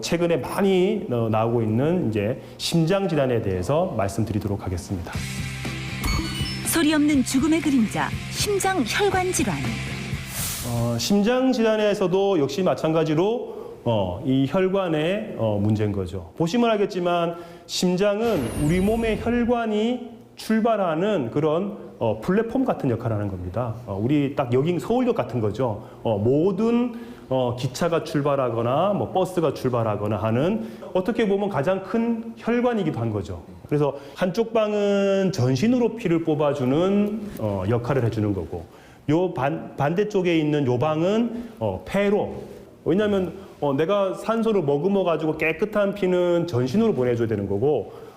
최근에 많이 나오고 있는 이제 심장 질환에 대해서 말씀드리도록 하겠습니다.
소리 없는 죽음의 그림자, 심장 혈관 질환.
심장 질환에서도 역시 마찬가지로 이 혈관의 문제인 거죠. 보시면 알겠지만 심장은 우리 몸의 혈관이 출발하는 그런 플랫폼 같은 역할을 하는 겁니다. 우리 딱 여기 서울역 같은 거죠. 모든 기차가 출발하거나 뭐 버스가 출발하거나 하는 어떻게 보면 가장 큰 혈관이기도 한 거죠. 그래서 한쪽 방은 전신으로 피를 뽑아주는 역할을 해주는 거고 요 반대쪽에 있는 요 방은 폐로. 왜냐하면 내가 산소를 머금어 가지고 깨끗한 피는 전신으로 보내줘야 되는 거고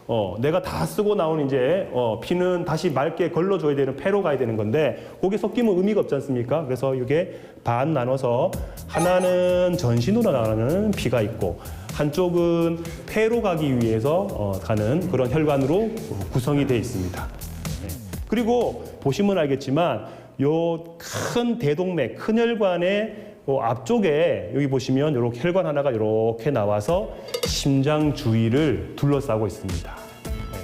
내가 다 쓰고 나온 이제 피는 다시 맑게 걸러줘야 되는 폐로 가야 되는 건데 거기에 섞이면 의미가 없지 않습니까? 그래서 이게 반 나눠서 하나는 전신으로 나가는 피가 있고 한쪽은 폐로 가기 위해서 가는 그런 혈관으로 구성이 되어 있습니다. 그리고 보시면 알겠지만 요 큰 대동맥, 큰 혈관의 앞쪽에 여기 보시면 이렇게 혈관 하나가 이렇게 나와서 심장 주위를 둘러싸고 있습니다.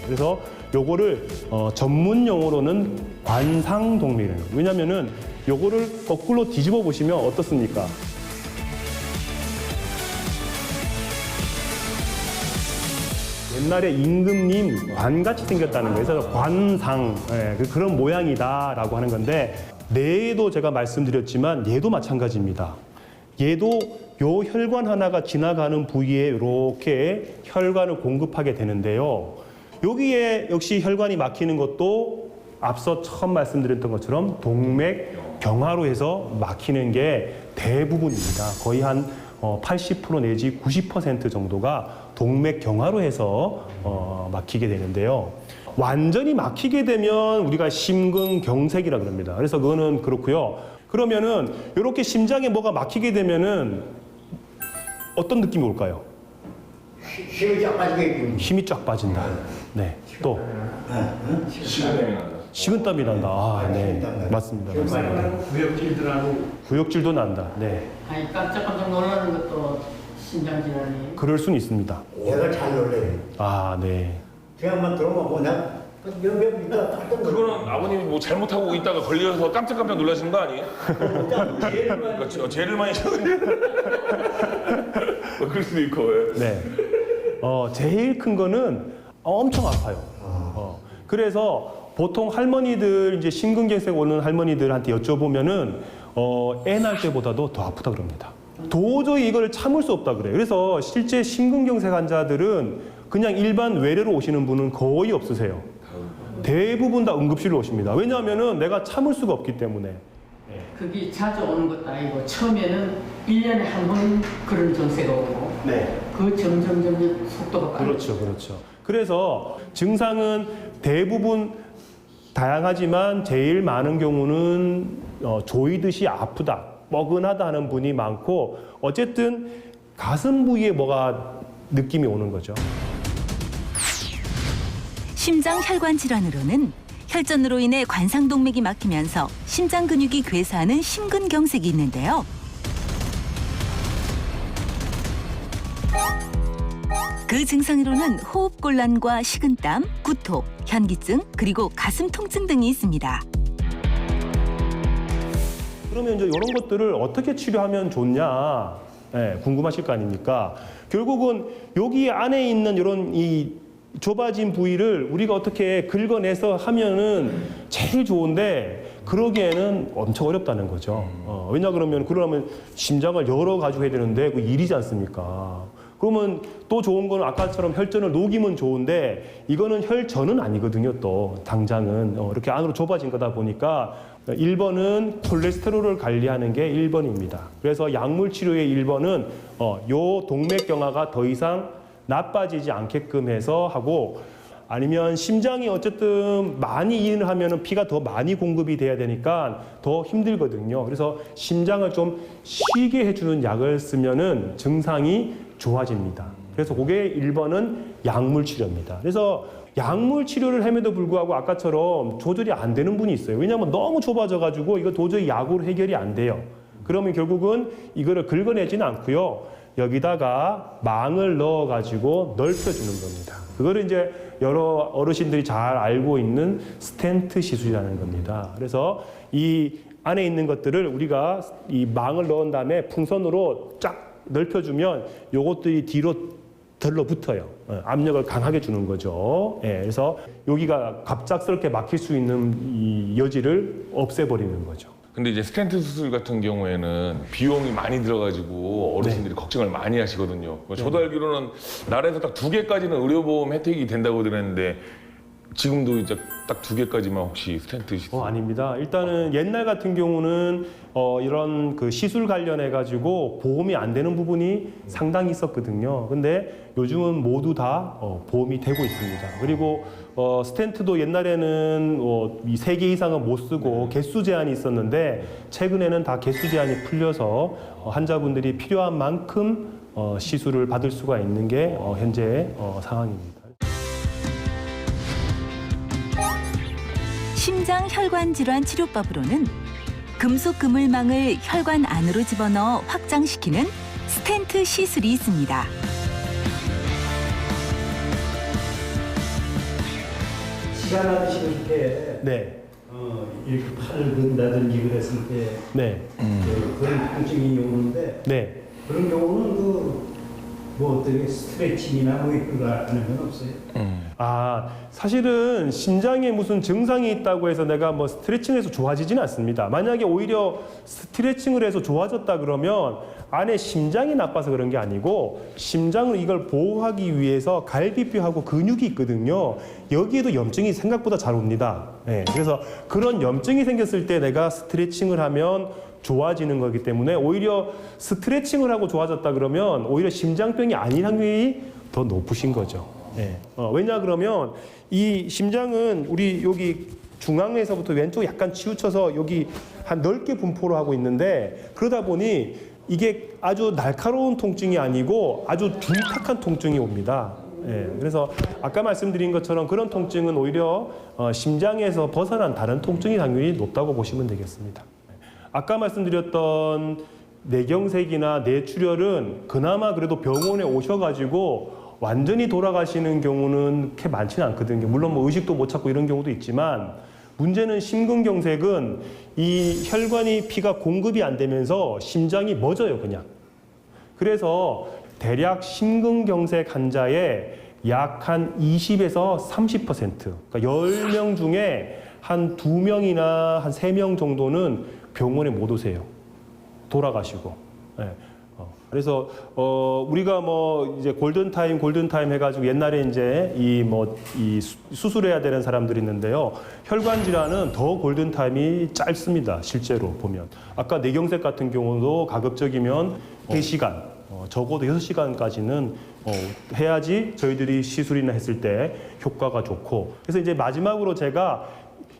그래서 요거를 전문 용어로는 관상동맥이라는 거예요. 왜냐면은 요거를 거꾸로 뒤집어 보시면 어떻습니까? 옛날에 임금님 관같이 생겼다는 거예요. 그래서 관상, 그런 모양이다라고 하는 건데 뇌도 제가 말씀드렸지만 얘도 마찬가지입니다. 얘도 요 혈관 하나가 지나가는 부위에 이렇게 혈관을 공급하게 되는데요. 여기에 역시 혈관이 막히는 것도 앞서 처음 말씀드렸던 것처럼 동맥 경화로 해서 막히는 게 대부분입니다. 거의 한 80% 내지 90% 정도가 동맥 경화로 해서 막히게 되는데요. 완전히 막히게 되면 우리가 심근경색이라 그럽니다. 그래서 그거는 그렇고요. 그러면은 이렇게 심장에 뭐가 막히게 되면은 어떤 느낌이 올까요?
힘이 쫙 빠지게
힘이 쫙 빠진다. 네. 또 식은땀이 난다. 아, 네. 맞습니다. 맞습니다. 구역질도 난다. 네.
아니 깜짝깜짝 놀라는 것도 심장질환이.
그럴 수는 있습니다.
내가 잘 놀래요.
아, 네.
제가만 들어오면 내가
그거는 아버님이 뭐 잘못하고 있다가 걸려서 깜짝깜짝 놀라시는 거 아니에요? 죄를 많이 져가지고 그럴 수도 있고.
네. 제일 큰 거는 엄청 아파요. 그래서 보통 할머니들 이제 심근경색 오는 할머니들한테 여쭤보면은 애 낳을 때보다도 더 아프다 그럽니다. 도저히 이걸 참을 수 없다 그래요. 그래서 실제 심근경색 환자들은 그냥 일반 외래로 오시는 분은 거의 없으세요. 대부분 다 응급실로 오십니다. 왜냐하면은 내가 참을 수가 없기 때문에.
그게 자주 오는 것도 아니고 처음에는 1년에 한 번 그런 증세가 오고
네.
그 점점 속도가 빨라요.
그렇죠. 그래서 증상은 대부분 다양하지만 제일 많은 경우는 조이듯이 아프다, 뻐근하다 하는 분이 많고 어쨌든 가슴 부위에 뭐가 느낌이 오는 거죠.
심장 혈관 질환으로는 혈전으로 인해 관상동맥이 막히면서 심장 근육이 괴사하는 심근경색이 있는데요. 그 증상으로는 호흡곤란과 식은땀, 구토, 현기증, 그리고 가슴 통증 등이 있습니다.
그러면 이제 이런 것들을 어떻게 치료하면 좋냐, 궁금하실 거 아닙니까? 결국은 여기 안에 있는 이런 이 좁아진 부위를 우리가 어떻게 긁어내서 하면은 제일 좋은데 그러기에는 엄청 어렵다는 거죠. 왜냐 그러면 그러려면 심장을 열어 가지고 해야 되는데 그 일이지 않습니까? 그러면 또 좋은 거는 아까처럼 혈전을 녹이면 좋은데 이거는 혈전은 아니거든요. 또 당장은 이렇게 안으로 좁아진 거다 보니까 1번은 콜레스테롤을 관리하는 게 1번입니다. 그래서 약물 치료의 1번은 요 동맥경화가 더 이상 나빠지지 않게끔 해서 하고, 아니면 심장이 어쨌든 많이 일을 하면은 피가 더 많이 공급이 돼야 되니까 더 힘들거든요. 그래서 심장을 좀 쉬게 해주는 약을 쓰면은 증상이 좋아집니다. 그래서 그게 1번은 약물 치료입니다. 그래서 약물 치료를 함에도 불구하고 아까처럼 조절이 안 되는 분이 있어요. 왜냐하면 너무 좁아져가지고 이거 도저히 약으로 해결이 안 돼요. 그러면 결국은 이거를 긁어내지는 않고요. 여기다가 망을 넣어가지고 넓혀주는 겁니다. 그거를 이제 여러 어르신들이 잘 알고 있는 스텐트 시술이라는 겁니다. 그래서 이 안에 있는 것들을 우리가 이 망을 넣은 다음에 풍선으로 쫙 넓혀주면 요것들이 뒤로 들러붙어요. 압력을 강하게 주는 거죠. 그래서 여기가 갑작스럽게 막힐 수 있는 이 여지를 없애버리는 거죠.
근데 이제 스텐트 수술 같은 경우에는 비용이 많이 들어가지고 어르신들이 걱정을 많이 하시거든요. 저도 알기로는 나라에서 딱 2개까지는 의료보험 혜택이 된다고 들었는데 지금도 이제 딱 2개까지만 혹시 스텐트 시술?
아닙니다. 일단은 옛날 같은 경우는 이런 그 시술 관련해 가지고 보험이 안 되는 부분이 상당히 있었거든요. 근데 요즘은 모두 다 보험이 되고 있습니다. 그리고 스텐트도 옛날에는 이 3개 이상은 못 쓰고 개수 제한이 있었는데 최근에는 다 개수 제한이 풀려서 환자분들이 필요한 만큼 시술을 받을 수가 있는 게 현재 상황입니다.
심장 혈관 질환 치료법으로는 금속 그물망을 혈관 안으로 집어넣어 확장시키는 스텐트 시술이 있습니다.
시간하듯이 이렇게 이렇게 팔을 든다든지 그랬을 때 그런 통증이 오는데 그런 경우는 뭐 어떻게 스트레칭이나 뭐 이런 거 하는 건 없어요?
사실은 심장에 무슨 증상이 있다고 해서 내가 뭐 스트레칭해서 좋아지지는 않습니다. 만약에 오히려 스트레칭을 해서 좋아졌다 그러면 안에 심장이 나빠서 그런 게 아니고 심장을 이걸 보호하기 위해서 갈비뼈하고 근육이 있거든요. 여기에도 염증이 생각보다 잘 옵니다. 그래서 그런 염증이 생겼을 때 내가 스트레칭을 하면 좋아지는 거기 때문에 오히려 스트레칭을 하고 좋아졌다 그러면 오히려 심장병이 아닌 확률이 더 높으신 거죠. 왜냐 그러면 이 심장은 우리 여기 중앙에서부터 왼쪽 약간 치우쳐서 여기 한 넓게 분포를 하고 있는데 그러다 보니 이게 아주 날카로운 통증이 아니고 아주 둔탁한 통증이 옵니다. 그래서 아까 말씀드린 것처럼 그런 통증은 오히려 심장에서 벗어난 다른 통증이 당연히 높다고 보시면 되겠습니다. 아까 말씀드렸던 뇌경색이나 뇌출혈은 그나마 그래도 병원에 오셔가지고 완전히 돌아가시는 경우는 그렇게 많지는 않거든요. 물론 뭐 의식도 못 찾고 이런 경우도 있지만 문제는 심근경색은 이 혈관이 피가 공급이 안 되면서 심장이 멎어요, 그냥. 그래서 대략 심근경색 환자의 약 한 20에서 30%, 그러니까 10명 중에 한 2명이나 한 3명 정도는 병원에 못 오세요. 돌아가시고. 그래서 우리가 뭐 이제 골든타임 해가지고 옛날에 이제 이 수술해야 되는 사람들이 있는데요. 혈관 질환은 더 골든타임이 짧습니다. 실제로 보면. 아까 뇌경색 같은 경우도 가급적이면 3시간, 적어도 6시간까지는 해야지 저희들이 시술이나 했을 때 효과가 좋고. 그래서 이제 마지막으로 제가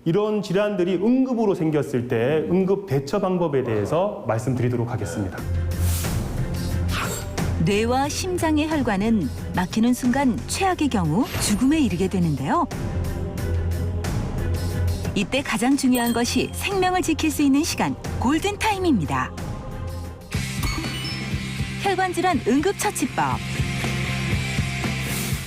이런 질환들이 응급으로 생겼을 때 응급 대처 방법에 대해서 말씀드리도록 하겠습니다.
뇌와 심장의 혈관은 막히는 순간 최악의 경우 죽음에 이르게 되는데요. 이때 가장 중요한 것이 생명을 지킬 수 있는 시간, 골든타임입니다. 혈관질환 응급처치법.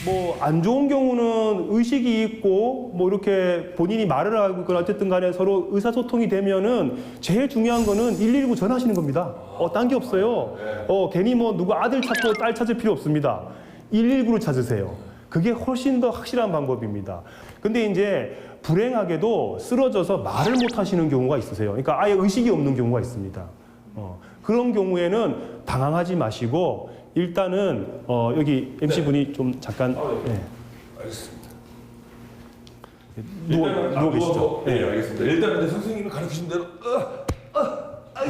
뭐 안 좋은 경우는 의식이 있고 뭐 이렇게 본인이 말을 하고 있거나 어쨌든 간에 서로 의사소통이 되면은 제일 중요한 거는 119 전화하시는 겁니다. 딴 게 없어요. 괜히 뭐 누구 아들 찾고 딸 찾을 필요 없습니다. 119를 찾으세요. 그게 훨씬 더 확실한 방법입니다. 근데 이제 불행하게도 쓰러져서 말을 못 하시는 경우가 있으세요. 그러니까 아예 의식이 없는 경우가 있습니다. 그런 경우에는 당황하지 마시고 일단은 여기 MC 분이 좀 잠깐
알겠습니다.
누워 계시죠.
네, 알겠습니다. 일단 근데 선생님이 가르치신 대로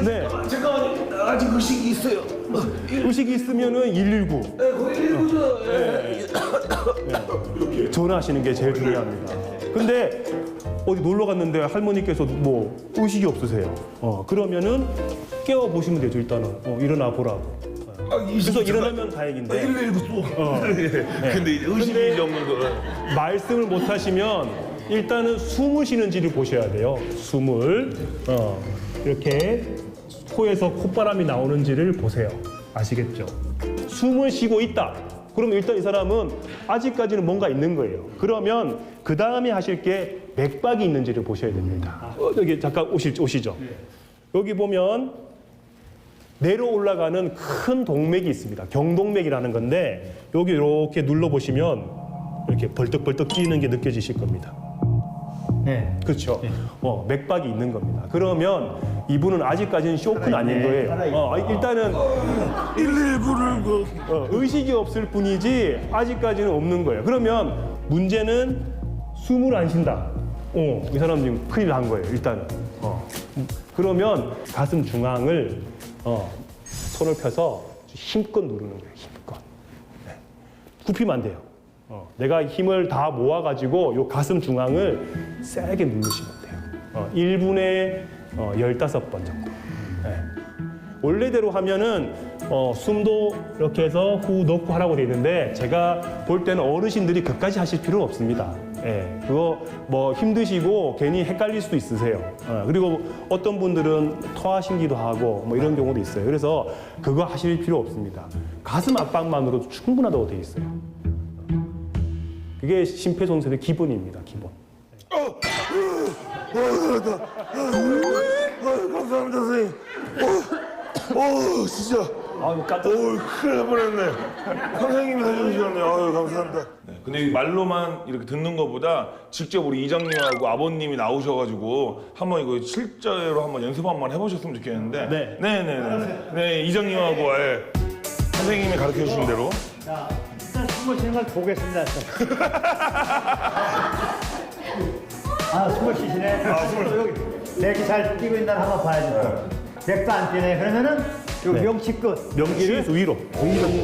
네.
잠깐만요. 아직 의식이 있어요.
의식이 있으면은 119
거의 119죠. 이렇게
전화하시는 게 제일 중요합니다. 근데 어디 놀러 갔는데 할머니께서 뭐 의식이 없으세요. 그러면은 깨워 보시면 되죠. 일단은 일어나 보라고. 그래서 일어나면 다행인데.
119 또. 근데 의식이 없는 거.
말씀을 못 하시면 일단은 숨을 쉬는지를 보셔야 돼요. 숨을 이렇게 코에서 콧바람이 나오는지를 보세요. 아시겠죠? 숨을 쉬고 있다. 그럼 일단 이 사람은 아직까지는 뭔가 있는 거예요. 그러면 그 다음에 하실 게 맥박이 있는지를 보셔야 됩니다. 여기 잠깐 오시죠. 여기 보면 내려 올라가는 큰 동맥이 있습니다. 경동맥이라는 건데 여기 이렇게 눌러보시면 이렇게 벌떡벌떡 뛰는 게 느껴지실 겁니다.
네.
그렇죠. 맥박이 있는 겁니다. 그러면 이분은 아직까지는 쇼크는 아닌 거예요. 일단은
119를
의식이 없을 뿐이지 아직까지는 없는 거예요. 그러면 문제는 숨을 안 쉰다. 이 사람 지금 큰일 난 거예요. 일단은. 그러면 가슴 중앙을 손을 펴서 힘껏 누르는 거예요. 힘껏. 네. 굽히면 안 돼요. 내가 힘을 다 모아가지고 요 가슴 중앙을 세게 누르시면 돼요. 1분에 15번 정도. 네. 원래대로 하면은 숨도 이렇게 해서 후 넣고 하라고 돼 있는데 제가 볼 때는 어르신들이 그까지 하실 필요는 없습니다. 예, 그거 뭐 힘드시고 괜히 헷갈릴 수도 있으세요. 그리고 어떤 분들은 토하시기도 하고 뭐 이런 경우도 있어요. 그래서 그거 하실 필요 없습니다. 가슴 압박만으로도 충분하다고 돼 있어요. 그게 심폐소생술의 기본입니다. 기본.
감사합니다, 선생님. 진짜. 큰일 날 뻔했네. 선생님이 해주셨네요. 감사합니다. 근데 감사합니다. 이렇게 듣는 것보다 직접 우리 이장님하고 아버님이 나오셔가지고 한번 이거 실제로 한번 연습 한번 해보셨으면 좋겠는데. 네, 이장님하고 선생님이 가르쳐 주신 대로.
자, 일단 숨을 쉬는 걸 보겠습니다. 숨을 쉬시네. 여기 맥이 잘 뛰고 있나 한번 봐야죠. 맥도 안 뛰네. 그러면은 요 명치 끝.
명치 위로.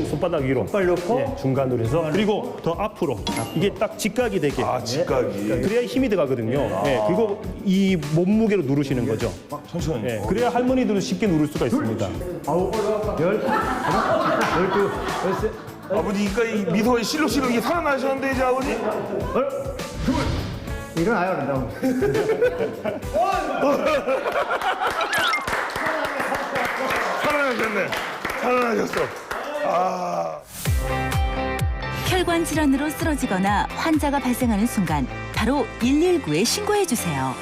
손바닥 위로.
손발 놓고
중간으로 해서 그리고 더 앞으로. 이게 딱 직각이 되게.
직각이.
그래야 힘이 들어가거든요. 그리고 이 몸무게로 누르시는 거죠.
천천히.
그래야 할머니들도 쉽게 누를 수가 있습니다.
12,
아버지, 이 미소에 실룩실룩 이게 살아나셨는데, 이제 아버지?
일어나요, 그런다고.
살아나셨어.
혈관 질환으로 쓰러지거나 환자가 발생하는 순간 바로 119에 신고해 주세요.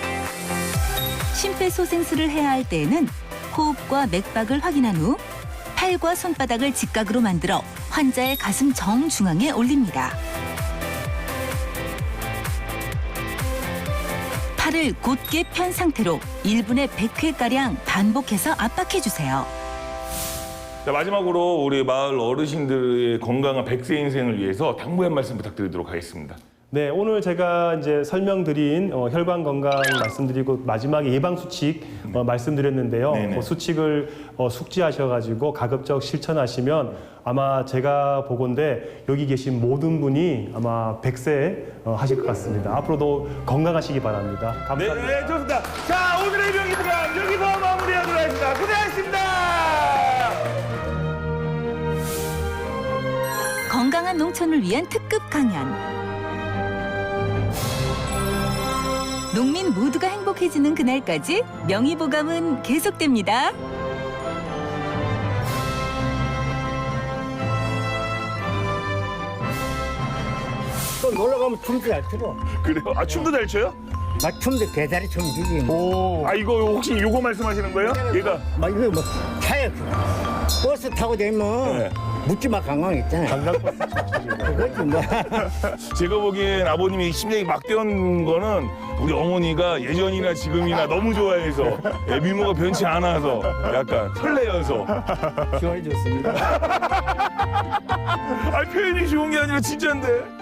심폐소생술을 해야 할 때에는 호흡과 맥박을 확인한 후 팔과 손바닥을 직각으로 만들어 환자의 가슴 정중앙에 올립니다. 팔을 곧게 편 상태로 1분에 100회가량 반복해서 압박해 주세요.
자, 마지막으로 우리 마을 어르신들의 건강한 100세 인생을 위해서 당부의 말씀 부탁드리도록 하겠습니다.
네, 오늘 제가 이제 설명드린 혈관 건강 말씀드리고 마지막에 예방 수칙 말씀드렸는데요. 그 수칙을 숙지하셔가지고 가급적 실천하시면 아마 제가 보건대 여기 계신 모든 분이 아마 100세 하실 것 같습니다. 앞으로도 건강하시기 바랍니다. 감사합니다.
네, 좋습니다. 자, 오늘의 명의들은 여기서 마무리하도록 하겠습니다. 고생하셨습니다.
건강한 농촌을 위한 특급 강연. 농민 모두가 행복해지는 그날까지 명의보감은 계속됩니다.
또 놀러 가면 춤도 잘 추고.
그래요? 아, 춤도 잘 춰요?
막 춤도 개다리 춤 주지.
아, 이거 혹시 요거 말씀하시는 거예요? 얘가.
막 이거 뭐 차에 버스 타고 다니면
네.
묻지마 관광 있잖아요. 그거지 뭐.
제가 보기엔 아버님이 심장이 막 뛰는 거는 우리 어머니가 예전이나 지금이나 너무 좋아해서 미모가 변치 않아서 약간 설레어서.
좋아졌습니다.
아, 표현이 좋은 게 아니라 진짜인데.